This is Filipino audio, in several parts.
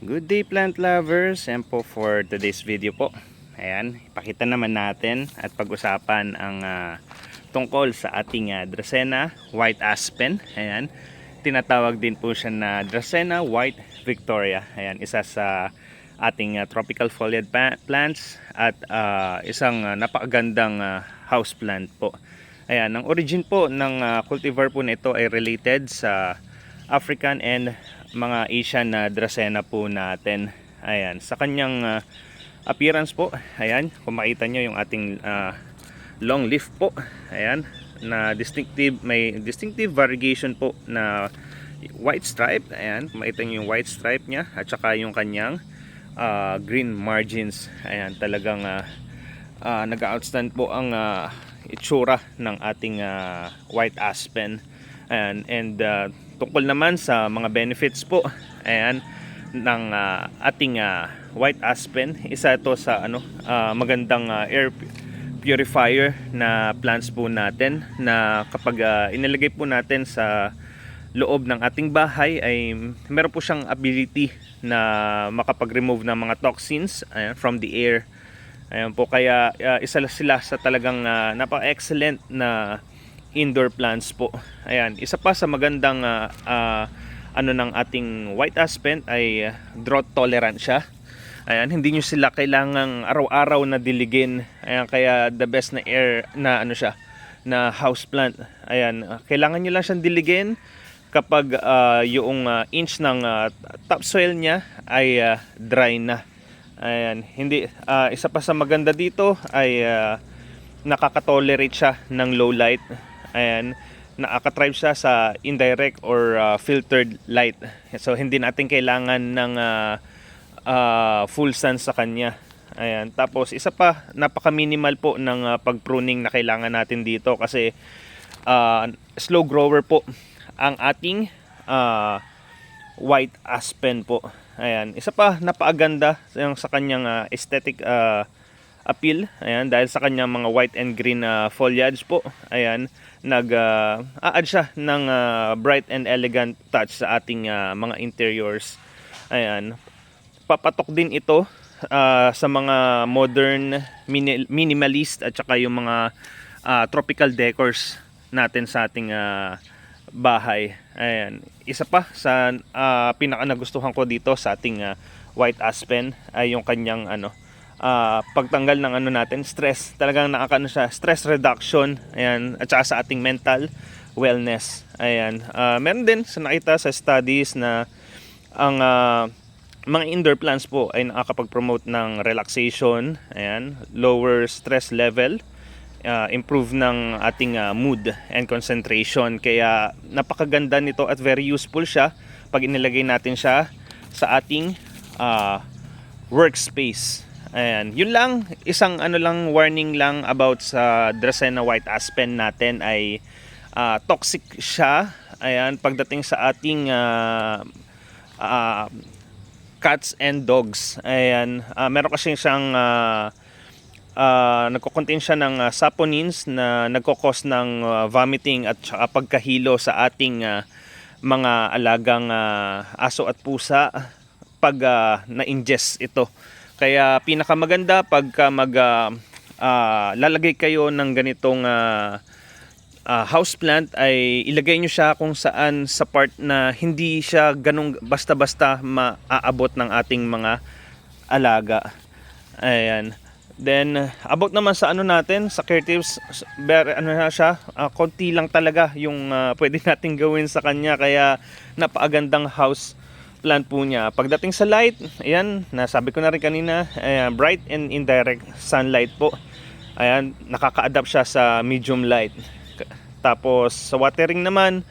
Good day plant lovers, and po for today's video po. Ayan, ipakita naman natin at pag-usapan ang tungkol sa ating Dracaena White Aspen. Ayan, tinatawag din po siya na Dracaena White Victoria. Ayan, isa sa ating tropical foliage plants at isang napakagandang house plant po. Ayan, ang origin po ng cultivar po nito ay related sa African and mga Asian na Dracaena po natin. Ayan, sa kanyang appearance po, ayan, kung makita nyo yung ating long leaf po, ayan, na distinctive, may distinctive variegation po na white stripe. Ayan, kung makita nyo yung white stripe nya at saka yung kanyang green margins. Ayan, talagang nag-outstand po ang itsura ng ating white aspen. Ayan, and tungkol naman sa mga benefits po, ayan, ng ating white aspen, isa ito sa magandang air purifier na plants po natin, na kapag inilagay po natin sa loob ng ating bahay ay meron po siyang ability na makapag-remove ng mga toxins, ayan, from the air. Ayan po, kaya isa sila sa talagang napaka-excellent na indoor plants po. Ayan, isa pa sa magandang ng ating white aspen ay drought tolerant siya. Ayan, hindi nyo sila kailangang araw-araw na diligin. Ayan, kaya the best na air na siya, na house plant. Ayan, kailangan nyo lang siyang diligin kapag yung inch ng topsoil niya ay dry na. Ayan, hindi isa pa sa maganda dito ay nakaka-tolerate siya ng low light. Ayan, nakaka-thrive siya sa indirect or filtered light. So hindi natin kailangan ng full sun sa kanya. Ayan, tapos isa pa, napaka-minimal po ng pag-pruning na kailangan natin dito kasi slow grower po ang ating white aspen po. Ayan, isa pa, napakaganda sa kanyang aesthetic appeal. Ayan, dahil sa kanyang mga white and green foliage po. Ayan, nag-add siya ng bright and elegant touch sa ating mga interiors. Ayan, papatok din ito sa mga modern minimalist at saka yung mga tropical decors natin sa ating bahay. Ayan, isa pa sa pinaka nagustuhan ko dito sa ating white aspen ay yung kanyang pagtanggal ng natin, stress. Talagang nakakaano siya, stress reduction. Ayan, at saka sa ating mental wellness. Ayan, meron din sa nakita sa studies na ang mga indoor plants po ay nakakapag-promote ng relaxation. Ayan, lower stress level, improve ng ating mood and concentration. Kaya napakaganda nito at very useful siya pag inilagay natin siya sa ating workspace. Ayan, yun lang, isang lang warning lang about sa Dracaena White Aspen natin ay toxic siya. Ayan, pagdating sa ating cats and dogs. Ayan, meron kasi siyang nagko-contain siya ng saponins na nagko-cause ng vomiting at saka pagkahilo sa ating mga alagang aso at pusa pag na-ingest ito. Kaya pinakamaganda pagka lalagay kayo ng ganitong houseplant ay ilagay nyo siya kung saan sa part na hindi siya ganong basta-basta maaabot ng ating mga alaga. Ayan. Then about naman sa natin, sa care tips, na siya, konti lang talaga yung pwede natin gawin sa kanya, kaya napakagandang house plant po niya. Pagdating sa light, ayan, nasabi ko na rin kanina, ayan, bright and indirect sunlight po. Ayan, nakaka-adapt siya sa medium light. Tapos sa watering naman,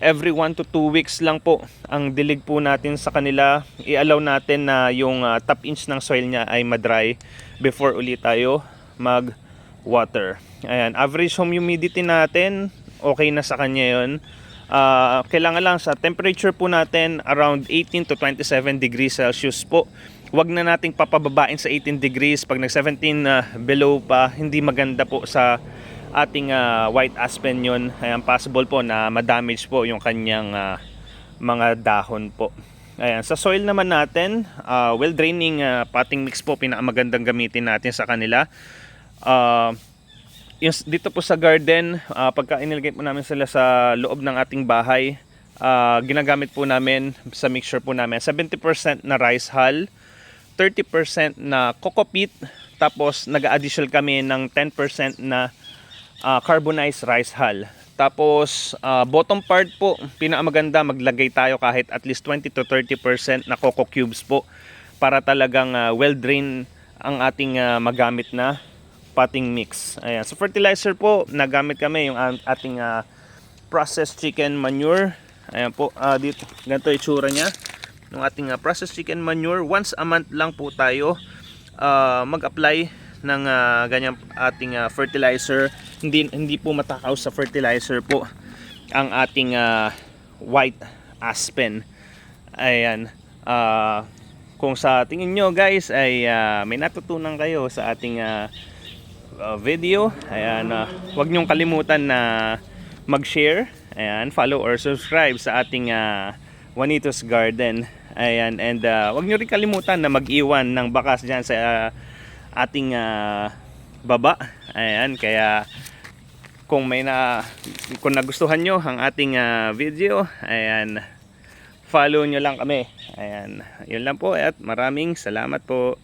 every 1 to 2 weeks lang po ang dilig po natin sa kanila. I-allow natin na yung top inch ng soil niya ay madry before ulit tayo mag-water. Ayan, average home humidity natin, okay na sa kanya yun. Kailangan lang sa temperature po natin around 18 to 27 degrees Celsius po. Huwag na nating papababain sa 18 degrees. Pag nag 17 below pa, hindi maganda po sa ating white aspen yun. Ayan, possible po na ma-damage po yung kanyang mga dahon po. Ayan, sa soil naman natin, well draining potting mix po pinakamagandang gamitin natin sa kanila. Dito po sa garden, pagka inilagay po namin sila sa loob ng ating bahay, ginagamit po namin sa mixture po namin 70% na rice hull, 30% na coco peat, tapos nag-additional kami ng 10% na carbonized rice hull. Tapos bottom part po, pinakamaganda maglagay tayo kahit at least 20 to 30% na coco cubes po para talagang well drain ang ating magamit na potting mix. Ayan. So fertilizer po, nagamit kami yung ating processed chicken manure. Ayan po, dito, ganito itsura niya. Yung ating processed chicken manure. Once a month lang po tayo mag-apply ng ganyang ating fertilizer. Hindi po matakaw sa fertilizer po ang ating white aspen. Ayan. Kung sa tingin nyo guys ay may natutunan kayo sa ating video, ayan, huwag niyong kalimutan na mag-share, ayan, follow or subscribe sa ating Juanito's Garden, ayan, and huwag niyo rin kalimutan na mag-iwan ng bakas dyan sa ating baba, ayan, kaya kung nagustuhan nyo ang ating video, ayan, follow nyo lang kami, ayan, yun lang po at maraming salamat po.